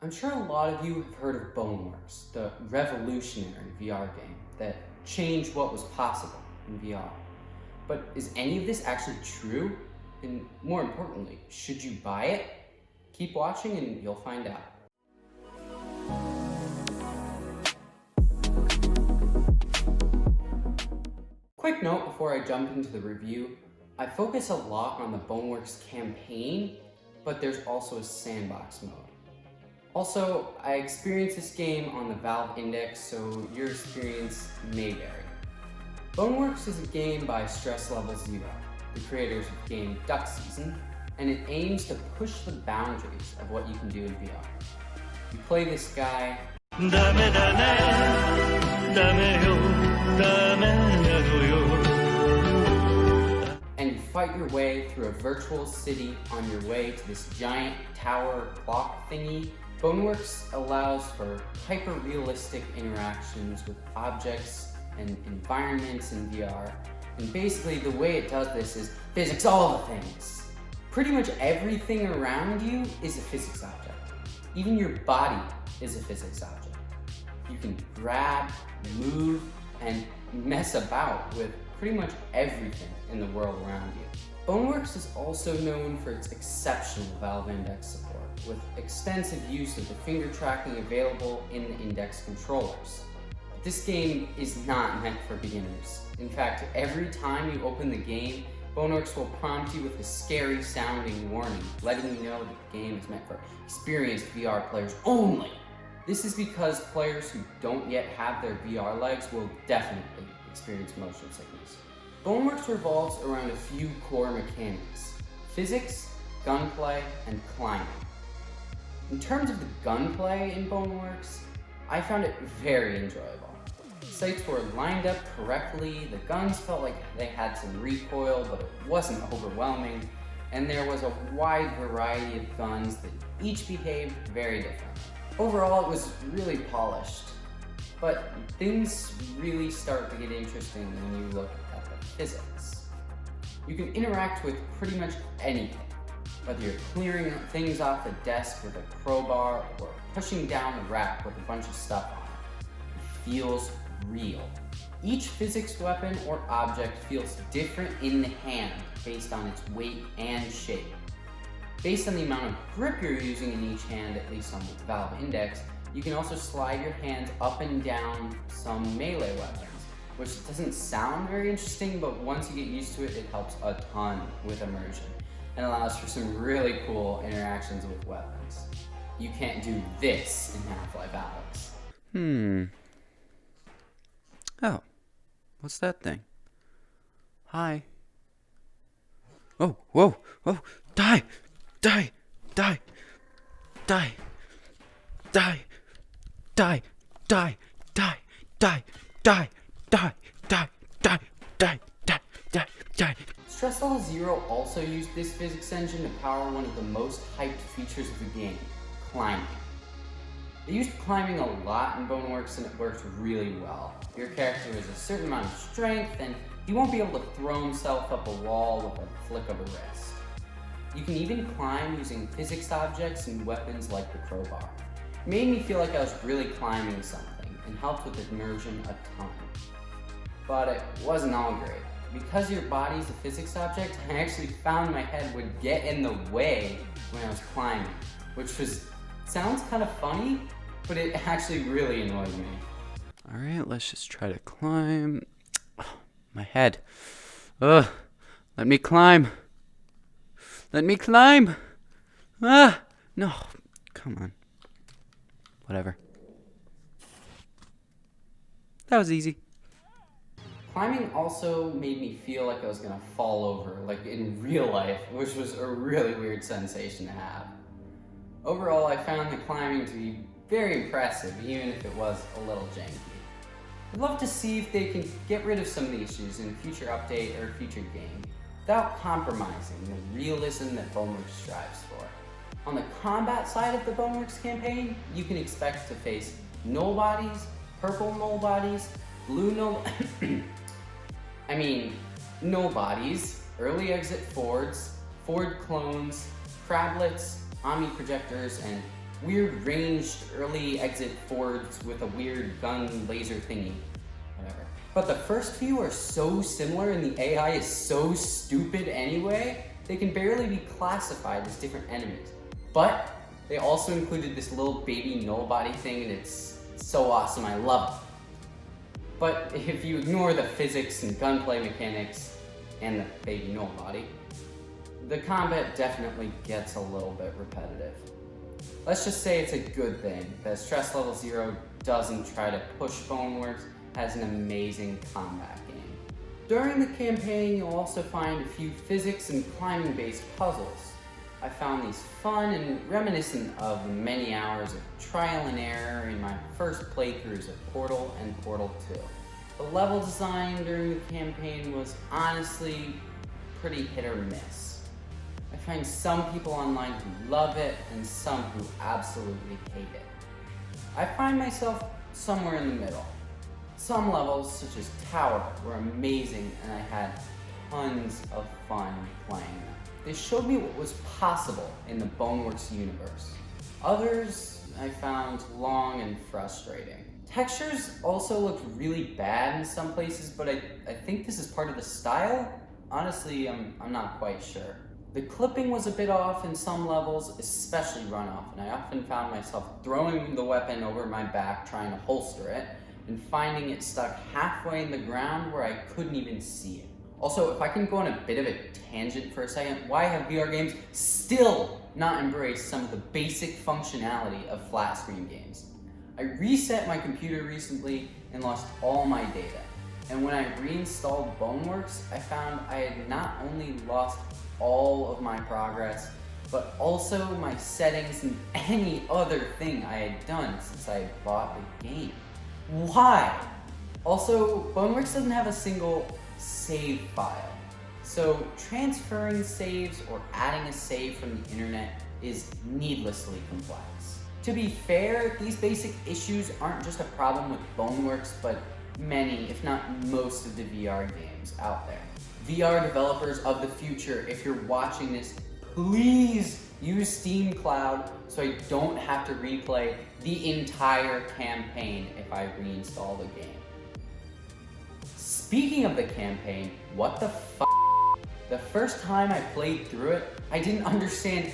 I'm sure a lot of you have heard of Boneworks, the revolutionary VR game that changed what was possible in VR. But is any of this actually true? And more importantly, should you buy it? Keep watching and you'll find out. Quick note before I jump into the review, I focus a lot on the Boneworks campaign, but there's also a sandbox mode. Also, I experienced this game on the Valve Index, so your experience may vary. Boneworks is a game by Stress Level Zero, the creators of the game Duck Season, and it aims to push the boundaries of what you can do in VR. You play this guy, and you fight your way through a virtual city on your way to this giant tower clock thingy. Boneworks allows for hyper-realistic interactions with objects and environments in VR. And basically the way it does this is physics all the things. Pretty much everything around you is a physics object. Even your body is a physics object. You can grab, move, and mess about with pretty much everything in the world around you. Boneworks is also known for its exceptional Valve Index support, with extensive use of the finger tracking available in the Index controllers. But this game is not meant for beginners. In fact, every time you open the game, Boneworks will prompt you with a scary sounding warning, letting you know that the game is meant for experienced VR players only. This is because players who don't yet have their VR legs will definitely experience motion sickness. Boneworks revolves around a few core mechanics: physics, gunplay, and climbing. In terms of the gunplay in Boneworks, I found it very enjoyable. Sights were lined up correctly, the guns felt like they had some recoil, but it wasn't overwhelming, and there was a wide variety of guns that each behaved very differently. Overall, it was really polished, but things really start to get interesting when you look at the physics. You can interact with pretty much anything, whether you're clearing things off the desk with a crowbar or pushing down a rack with a bunch of stuff on it. It feels real. Each physics weapon or object feels different in the hand based on its weight and shape. Based on the amount of grip you're using in each hand, at least on the Valve Index, you can also slide your hands up and down some melee weapons, which doesn't sound very interesting, but once you get used to it, it helps a ton with immersion and allows for some really cool interactions with weapons. You can't do this in Half-Life Alyx. Oh, what's that thing? Hi. Oh, whoa, whoa, die, die, die, die, die, die, die, die, die, die, die, die, die, die, die, die, die. Stress Level Zero also used this physics engine to power one of the most hyped features of the game, climbing. They used climbing a lot in Boneworks and it worked really well. Your character has a certain amount of strength and he won't be able to throw himself up a wall with a flick of a wrist. You can even climb using physics objects and weapons like the crowbar. It made me feel like I was really climbing something and helped with immersion a ton. But it wasn't all great. Because your body's a physics object, I actually found my head would get in the way when I was climbing, which sounds kind of funny, but it actually really annoyed me. Alright, let's just try to climb. Oh, my head. Ugh, let me climb. Let me climb. Ah, no, come on. Whatever. That was easy. Climbing also made me feel like I was gonna fall over, like in real life, which was a really weird sensation to have. Overall, I found the climbing to be very impressive, even if it was a little janky. I'd love to see if they can get rid of some of the issues in a future update or a future game, without compromising the realism that Boneworks strives for. On the combat side of the Boneworks campaign, you can expect to face null bodies, purple null bodies, blue null null bodies, early exit Fords, Ford clones, crablets, Omni projectors, and weird ranged early exit forwards with a weird gun laser thingy. Whatever. But the first few are so similar and the AI is so stupid anyway, they can barely be classified as different enemies. But they also included this little baby null body thing and it's so awesome, I love it. But if you ignore the physics and gunplay mechanics and the baby null body, the combat definitely gets a little bit repetitive. Let's just say it's a good thing that Stress Level Zero doesn't try to push Boneworks as an amazing combat game. During the campaign, you'll also find a few physics and climbing-based puzzles. I found these fun and reminiscent of the many hours of trial and error in my first playthroughs of Portal and Portal 2. The level design during the campaign was honestly pretty hit or miss. I find some people online who love it and some who absolutely hate it. I find myself somewhere in the middle. Some levels, such as Tower, were amazing and I had tons of fun playing them. They showed me what was possible in the Boneworks universe. Others I found long and frustrating. Textures also looked really bad in some places, but I think this is part of the style. Honestly, I'm not quite sure. The clipping was a bit off in some levels, especially runoff, and I often found myself throwing the weapon over my back trying to holster it, and finding it stuck halfway in the ground where I couldn't even see it. Also, if I can go on a bit of a tangent for a second, why have VR games still not embraced some of the basic functionality of flat screen games? I reset my computer recently and lost all my data. And when I reinstalled Boneworks, I found I had not only lost all of my progress, but also my settings and any other thing I had done since I had bought the game. Why? Also, Boneworks doesn't have a single save file. So transferring saves or adding a save from the internet is needlessly complex. To be fair, these basic issues aren't just a problem with Boneworks, but many, if not most, of the VR games out there. VR developers of the future, if you're watching this, please use Steam Cloud so I don't have to replay the entire campaign if I reinstall the game. Speaking of the campaign, what the f***? The first time I played through it, I didn't understand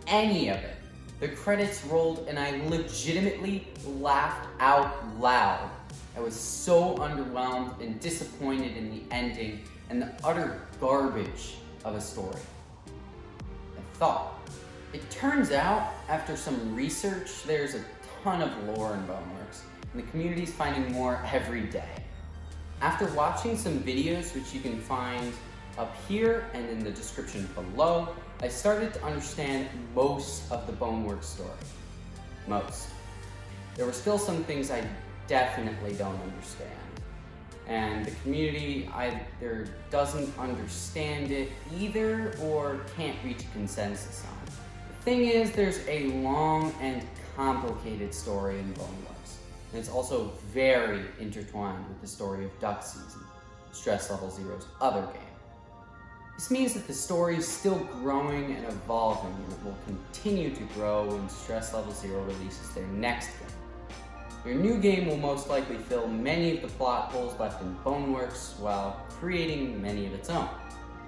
any of it. The credits rolled and I legitimately laughed out loud. I was so underwhelmed and disappointed in the ending and the utter garbage of a story. I thought. It turns out, after some research, there's a ton of lore in Boneworks, and the community's finding more every day. After watching some videos, which you can find up here and in the description below, I started to understand most of the Boneworks story. Most. There were still some things I definitely don't understand. And the community either doesn't understand it either or can't reach a consensus on it. The thing is, there's a long and complicated story in Boneworks, and it's also very intertwined with the story of Duck Season, Stress Level Zero's other game. This means that the story is still growing and evolving, and it will continue to grow when Stress Level Zero releases their next game. Your new game will most likely fill many of the plot holes left in Boneworks while creating many of its own.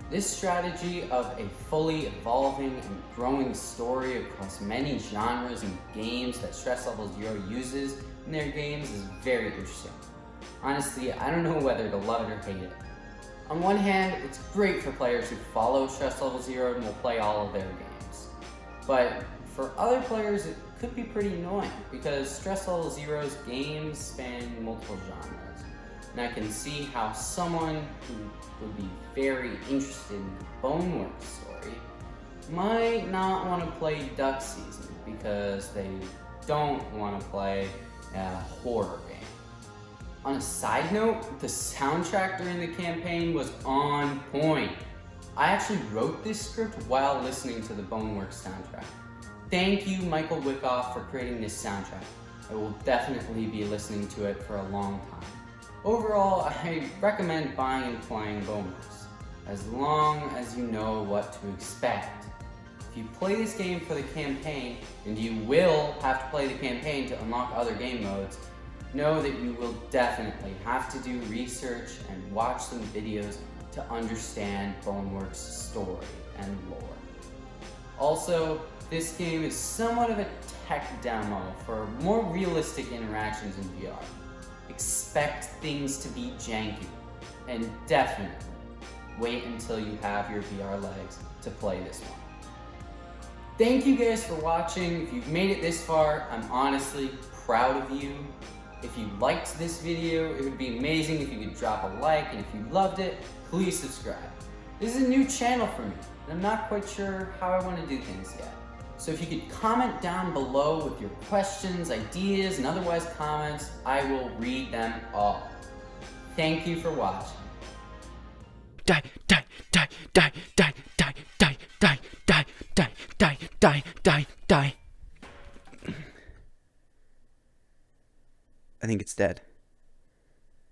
This strategy of a fully evolving and growing story across many genres and games that Stress Level Zero uses in their games is very interesting. Honestly, I don't know whether to love it or hate it. On one hand, it's great for players who follow Stress Level Zero and will play all of their games. But for other players, it could be pretty annoying because Stress Level Zero's games span multiple genres. And I can see how someone who would be very interested in the Boneworks story might not want to play Duck Season because they don't want to play a horror game. On a side note, the soundtrack during the campaign was on point. I actually wrote this script while listening to the Boneworks soundtrack. Thank you, Michael Wyckoff, for creating this soundtrack. I will definitely be listening to it for a long time. Overall, I recommend buying and playing Boneworks, as long as you know what to expect. If if you play this game for the campaign, and you will have to play the campaign to unlock other game modes, know that you will definitely have to do research and watch some videos to understand Boneworks' story and lore. Also, this game is somewhat of a tech demo for more realistic interactions in VR. Expect things to be janky, and definitely wait until you have your VR legs to play this one. Thank you guys for watching. If you've made it this far, I'm honestly proud of you. If you liked this video, it would be amazing if you could drop a like, and if you loved it, please subscribe. This is a new channel for me, and I'm not quite sure how I want to do things yet. So if you could comment down below with your questions, ideas, and otherwise comments, I will read them all. Thank you for watching. Die, die, die, die, die, die, die, die, die, die, die, die, die, die. I think it's dead.